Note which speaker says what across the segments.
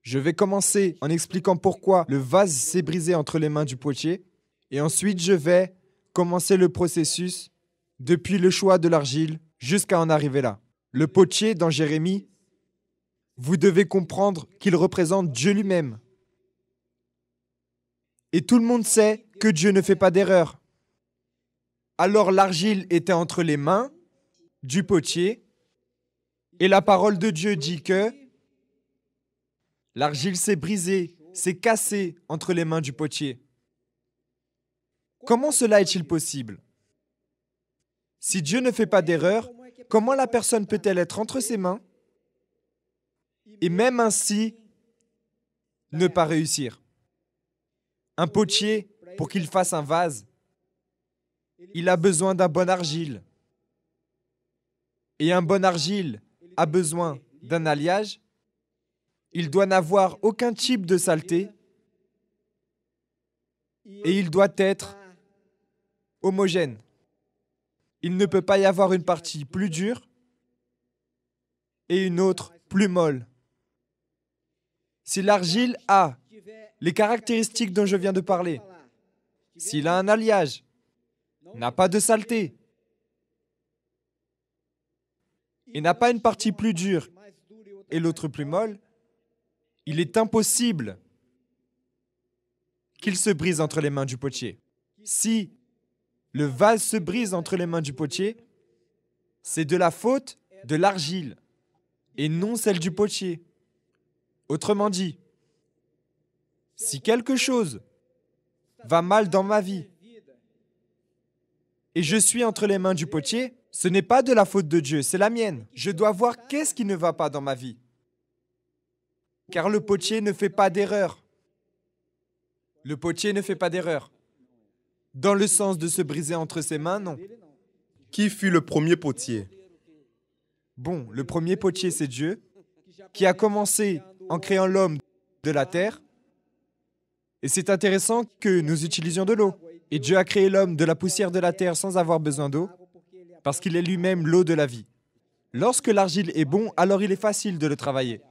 Speaker 1: Je vais commencer en expliquant pourquoi le vase s'est brisé entre les mains du potier. Et ensuite, je vais commencer le processus depuis le choix de l'argile jusqu'à en arriver là. Le potier dans Jérémie, vous devez comprendre qu'il représente Dieu lui-même. Et tout le monde sait que Dieu ne fait pas d'erreur. Alors l'argile était entre les mains du potier et la parole de Dieu dit que l'argile s'est brisée, s'est cassée entre les mains du potier. Comment cela est-il possible? Si Dieu ne fait pas d'erreur, comment la personne peut-elle être entre ses mains et même ainsi ne pas réussir? Un potier, pour qu'il fasse un vase, il a besoin d'un bon argile. Et un bon argile a besoin d'un alliage. Il doit n'avoir aucun type de saleté et il doit être homogène. Il ne peut pas y avoir une partie plus dure et une autre plus molle. Si l'argile a les caractéristiques dont je viens de parler, s'il a un alliage, n'a pas de saleté et n'a pas une partie plus dure et l'autre plus molle, il est impossible qu'il se brise entre les mains du potier. Si le vase se brise entre les mains du potier, c'est de la faute de l'argile et non celle du potier. Autrement dit, si quelque chose va mal dans ma vie et je suis entre les mains du potier, ce n'est pas de la faute de Dieu, c'est la mienne. Je dois voir qu'est-ce qui ne va pas dans ma vie. Car le potier ne fait pas d'erreur. Le potier ne fait pas d'erreur. Dans le sens de se briser entre ses mains, non.
Speaker 2: Qui fut le premier potier?
Speaker 1: Bon, le premier potier, c'est Dieu, qui a commencé en créant l'homme de la terre. Et c'est intéressant que nous utilisions de l'eau. Et Dieu a créé l'homme de la poussière de la terre sans avoir besoin d'eau, parce qu'il est lui-même l'eau de la vie. Lorsque l'argile est bon, alors il est facile de le travailler.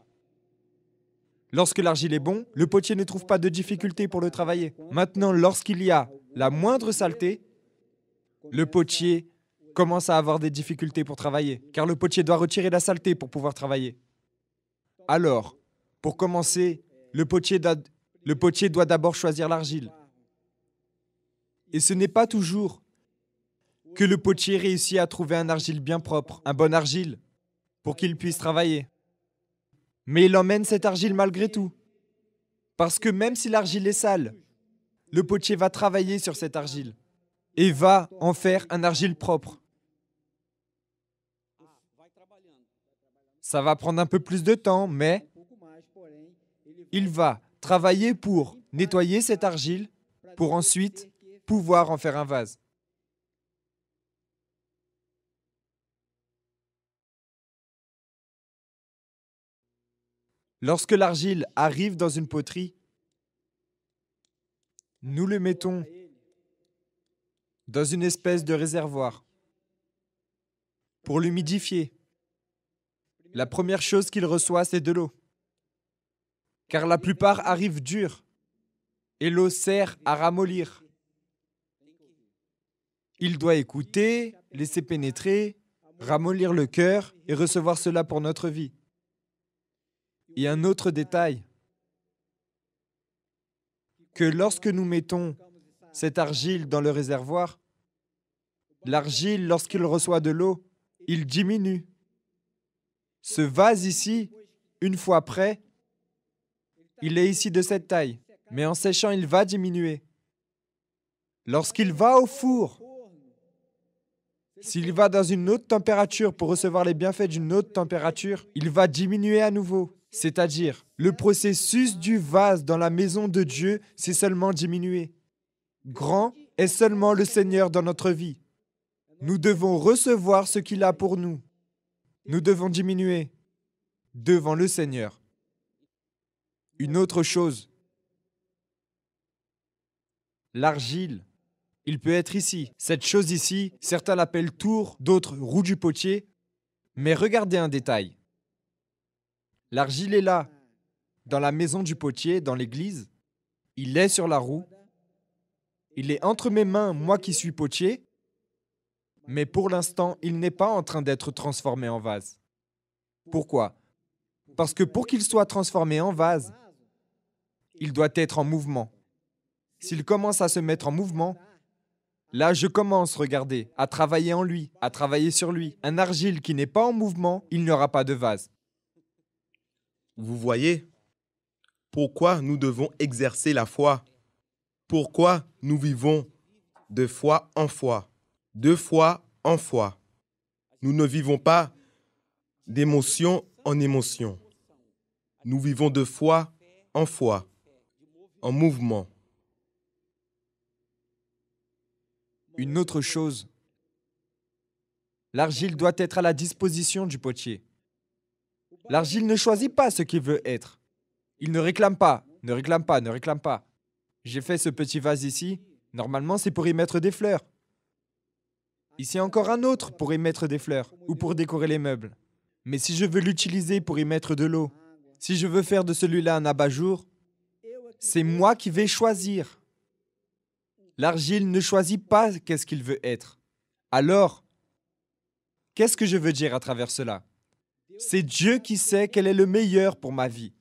Speaker 1: Lorsque l'argile est bon, le potier ne trouve pas de difficulté pour le travailler. Maintenant, lorsqu'il y a la moindre saleté, le potier commence à avoir des difficultés pour travailler, car le potier doit retirer la saleté pour pouvoir travailler. Alors, pour commencer, le potier doit d'abord choisir l'argile. Et ce n'est pas toujours que le potier réussit à trouver un argile bien propre, un bon argile, pour qu'il puisse travailler. Mais il emmène cette argile malgré tout. Parce que même si l'argile est sale, le potier va travailler sur cette argile et va en faire un argile propre. Ça va prendre un peu plus de temps, mais il va travailler pour nettoyer cette argile pour ensuite pouvoir en faire un vase. Lorsque l'argile arrive dans une poterie, nous le mettons dans une espèce de réservoir pour l'humidifier. La première chose qu'il reçoit, c'est de l'eau. Car la plupart arrivent durs et l'eau sert à ramollir. Il doit écouter, laisser pénétrer, ramollir le cœur et recevoir cela pour notre vie. Et un autre détail, que lorsque nous mettons cette argile dans le réservoir, l'argile, lorsqu'il reçoit de l'eau, il diminue. Ce vase ici, une fois prêt, il est ici de cette taille, mais en séchant, il va diminuer. Lorsqu'il va au four, s'il va dans une autre température pour recevoir les bienfaits d'une autre température, il va diminuer à nouveau. C'est-à-dire, le processus du vase dans la maison de Dieu, c'est seulement diminuer. Grand est seulement le Seigneur dans notre vie. Nous devons recevoir ce qu'il a pour nous. Nous devons diminuer devant le Seigneur. Une autre chose, l'argile, il peut être ici. Cette chose ici, certains l'appellent tour, d'autres roue du potier. Mais regardez un détail. L'argile est là. dans la maison du potier, dans l'église. Il est sur la roue. Il est entre mes mains, moi qui suis potier. Mais pour l'instant, il n'est pas en train d'être transformé en vase. Pourquoi? Parce que pour qu'il soit transformé en vase, il doit être en mouvement. S'il commence à se mettre en mouvement, là, je commence, regardez, à travailler en lui, à travailler sur lui. Un argile qui n'est pas en mouvement, il n'y aura pas de vase.
Speaker 2: Vous voyez pourquoi nous devons exercer la foi? Pourquoi nous vivons de foi en foi? De foi en foi. Nous ne vivons pas d'émotion en émotion. Nous vivons de foi en foi, en mouvement.
Speaker 1: Une autre chose, l'argile doit être à la disposition du potier. L'argile ne choisit pas ce qu'il veut être. Il ne réclame pas, ne réclame pas, ne réclame pas. J'ai fait ce petit vase ici. Normalement, c'est pour y mettre des fleurs. Ici, encore un autre pour y mettre des fleurs ou pour décorer les meubles. Mais si je veux l'utiliser pour y mettre de l'eau, si je veux faire de celui-là un abat-jour, c'est moi qui vais choisir. L'argile ne choisit pas qu'est-ce qu'il veut être. Alors, qu'est-ce que je veux dire à travers cela? C'est Dieu qui sait quel est le meilleur pour ma vie.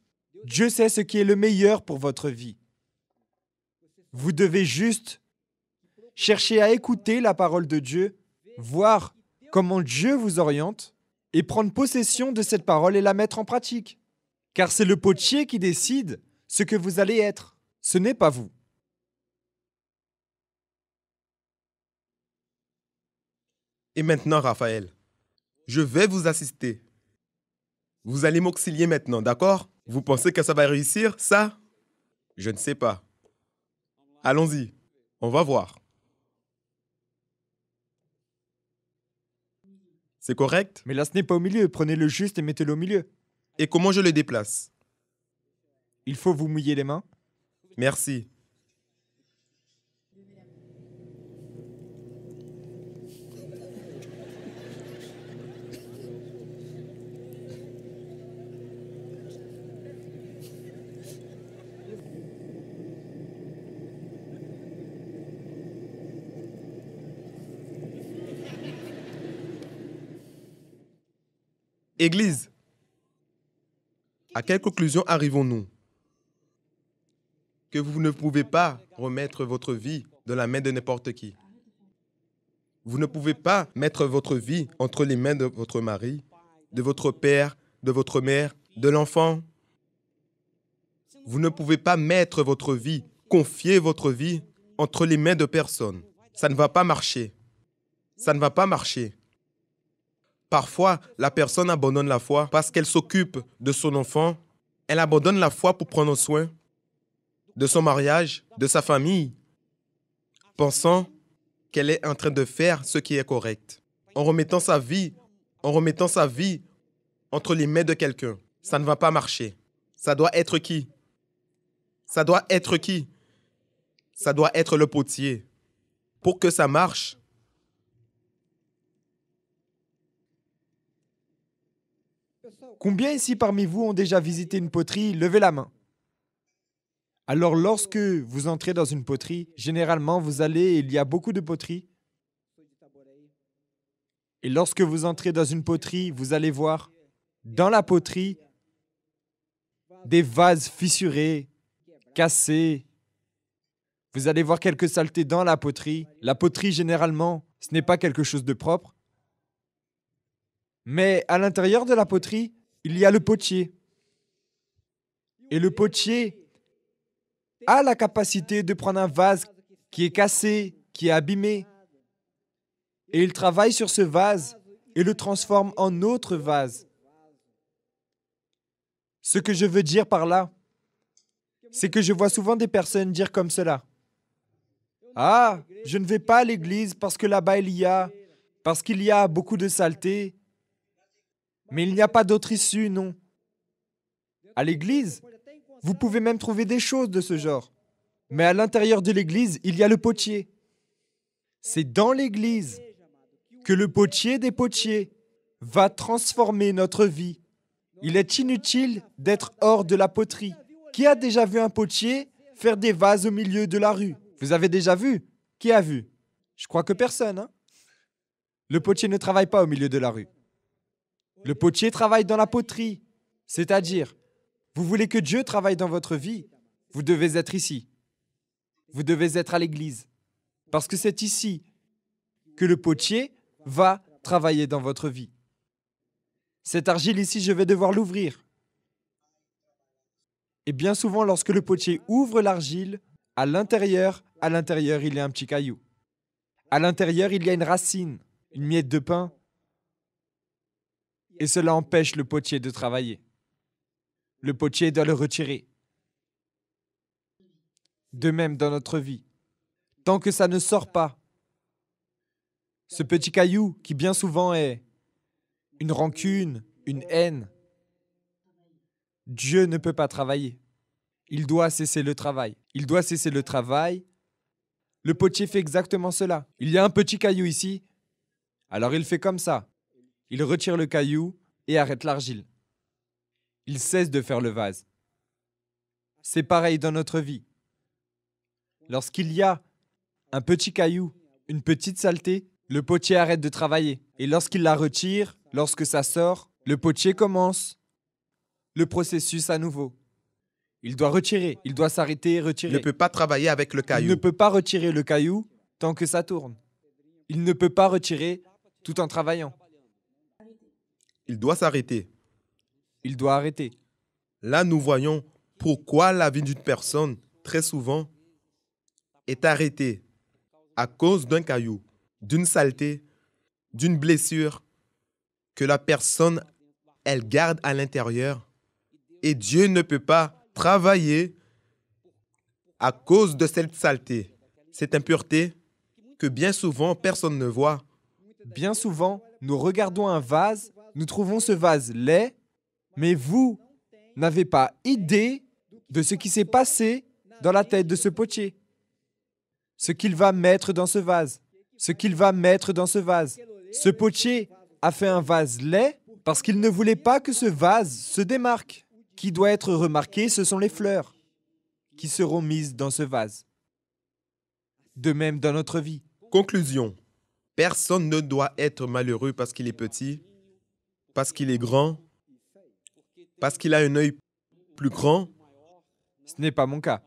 Speaker 1: Dieu sait ce qui est le meilleur pour votre vie. Vous devez juste chercher à écouter la parole de Dieu, voir comment Dieu vous oriente et prendre possession de cette parole et la mettre en pratique. Car c'est le potier qui décide ce que vous allez être. Ce n'est pas vous.
Speaker 2: Et maintenant, Raphaël, je vais vous assister. Vous allez m'auxilier maintenant, d'accord? Vous pensez que ça va réussir, ça? Je ne sais pas. Allons-y, on va voir. C'est correct?
Speaker 1: Mais là, ce n'est pas au milieu. Prenez-le juste et mettez-le au milieu.
Speaker 2: Et comment je le déplace?
Speaker 1: Il faut vous mouiller les mains.
Speaker 2: Merci. Église, à quelle conclusion arrivons-nous? Que vous ne pouvez pas remettre votre vie dans la main de n'importe qui. Vous ne pouvez pas mettre votre vie entre les mains de votre mari, de votre père, de votre mère, de l'enfant. Vous ne pouvez pas mettre votre vie, confier votre vie entre les mains de personne. Ça ne va pas marcher. Ça ne va pas marcher. Parfois, la personne abandonne la foi parce qu'elle s'occupe de son enfant. Elle abandonne la foi pour prendre soin de son mariage, de sa famille, pensant qu'elle est en train de faire ce qui est correct. En remettant sa vie entre les mains de quelqu'un. Ça ne va pas marcher. Ça doit être qui? Ça doit être qui? Ça doit être le potier. Pour que ça marche,
Speaker 1: Combien ici parmi vous ont déjà visité une poterie? Levez la main. Alors lorsque vous entrez dans une poterie, généralement vous allez, il y a beaucoup de poteries. Et lorsque vous entrez dans une poterie, vous allez voir dans la poterie des vases fissurés, cassés. Vous allez voir quelques saletés dans la poterie. La poterie, généralement, ce n'est pas quelque chose de propre. Mais à l'intérieur de la poterie, il y a le potier. Et le potier a la capacité de prendre un vase qui est cassé, qui est abîmé, et il travaille sur ce vase et le transforme en autre vase. Ce que je veux dire par là, c'est que je vois souvent des personnes dire comme cela. Ah, je ne vais pas à l'église parce que là-bas parce qu'il y a beaucoup de saleté. Mais il n'y a pas d'autre issue, non. À l'église, vous pouvez même trouver des choses de ce genre. Mais à l'intérieur de l'église, il y a le potier. C'est dans l'église que le potier des potiers va transformer notre vie, Il est inutile d'être hors de la poterie. Qui a déjà vu un potier faire des vases au milieu de la rue? Vous avez déjà vu? Qui a vu? Je crois que personne, hein? Le potier ne travaille pas au milieu de la rue. Le potier travaille dans la poterie. C'est-à-dire, vous voulez que Dieu travaille dans votre vie, vous devez être ici. Vous devez être à l'église. Parce que c'est ici que le potier va travailler dans votre vie. Cette argile ici, je vais devoir l'ouvrir. Et bien souvent, lorsque le potier ouvre l'argile, à l'intérieur, il y a un petit caillou. À l'intérieur, il y a une racine, une miette de pain. Et cela empêche le potier de travailler. Le potier doit le retirer. De même dans notre vie. Tant que ça ne sort pas, ce petit caillou qui bien souvent est une rancune, une haine, Dieu ne peut pas travailler. Il doit cesser le travail. Il doit cesser le travail. Le potier fait exactement cela. Il y a un petit caillou ici. Alors il fait comme ça. Il retire le caillou et arrête l'argile. Il cesse de faire le vase. C'est pareil dans notre vie. Lorsqu'il y a un petit caillou, une petite saleté, le potier arrête de travailler. Et lorsqu'il la retire, lorsque ça sort, le potier commence le processus à nouveau. Il doit retirer, il doit s'arrêter et retirer.
Speaker 2: Il ne peut pas travailler avec le
Speaker 1: Il
Speaker 2: caillou.
Speaker 1: ne peut pas retirer le caillou tant que ça tourne. Il ne peut pas retirer tout en travaillant.
Speaker 2: Il doit s'arrêter.
Speaker 1: Il doit arrêter.
Speaker 2: Là, nous voyons pourquoi la vie d'une personne, très souvent, est arrêtée à cause d'un caillou, d'une saleté, d'une blessure que la personne, elle garde à l'intérieur. Et Dieu ne peut pas travailler à cause de cette saleté, cette impureté que bien souvent personne ne voit.
Speaker 1: Bien souvent, nous regardons un vase, nous trouvons ce vase laid, mais vous n'avez pas idée de ce qui s'est passé dans la tête de ce potier. Ce qu'il va mettre dans ce vase. Ce qu'il va mettre dans ce vase. Ce potier a fait un vase laid parce qu'il ne voulait pas que ce vase se démarque. Qui doit être remarqué, ce sont les fleurs qui seront mises dans ce vase. De même dans notre vie.
Speaker 2: Conclusion. Personne ne doit être malheureux parce qu'il est petit, parce qu'il est grand, parce qu'il a un œil plus grand,
Speaker 1: Ce n'est pas mon cas.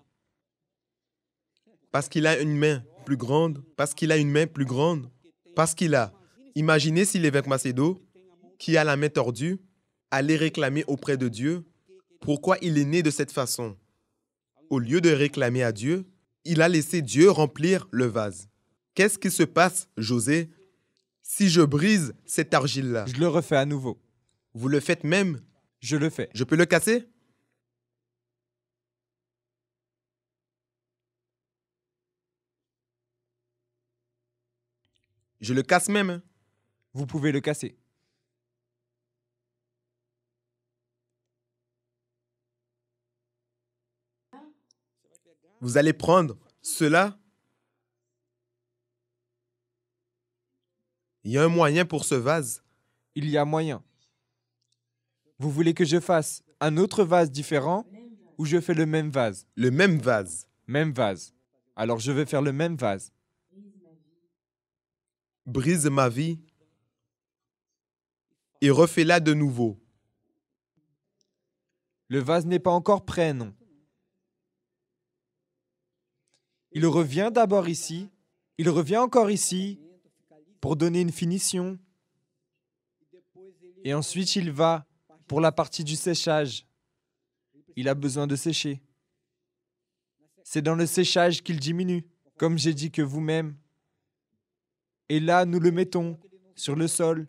Speaker 2: parce qu'il a une main plus grande, parce qu'il a une main plus grande, parce qu'il a. Imaginez si l'évêque Macedo, qui a la main tordue, allait réclamer auprès de Dieu pourquoi il est né de cette façon. Au lieu de réclamer à Dieu, il a laissé Dieu remplir le vase. Qu'est-ce qui se passe, José, si je brise cette argile-là?
Speaker 1: Je le refais à nouveau.
Speaker 2: Vous le faites même?
Speaker 1: Je le fais.
Speaker 2: Je peux le casser? Je le casse même, hein?
Speaker 1: Vous pouvez le casser.
Speaker 2: Vous allez prendre cela. Il y a un moyen pour ce vase.
Speaker 1: Il y a moyen. Vous voulez que je fasse un autre vase différent ou je fais le même vase?
Speaker 2: Le même vase.
Speaker 1: Même vase. Alors je vais faire le même vase.
Speaker 2: Brise ma vie et refais-la de nouveau.
Speaker 1: Le vase n'est pas encore prêt, non. Il revient d'abord ici, il revient encore ici pour donner une finition. Et ensuite, il va pour la partie du séchage. Il a besoin de sécher. C'est dans le séchage qu'il diminue, comme j'ai dit que vous-même. Et là, nous le mettons sur le sol.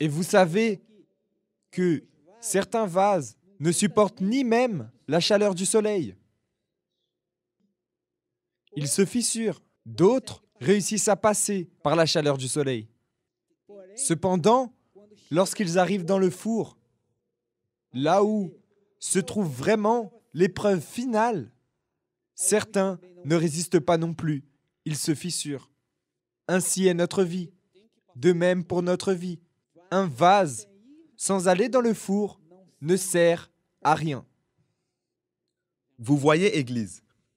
Speaker 1: Et vous savez que certains vases ne supportent ni même la chaleur du soleil. Ils se fissurent. D'autres réussissent à passer par la chaleur du soleil. Cependant, lorsqu'ils arrivent dans le four, là où se trouve vraiment l'épreuve finale, certains ne résistent pas non plus. Ils se fissurent. Ainsi est notre vie. De même pour notre vie. Un vase, sans aller dans le four, ne sert à rien.
Speaker 2: Vous voyez, Église,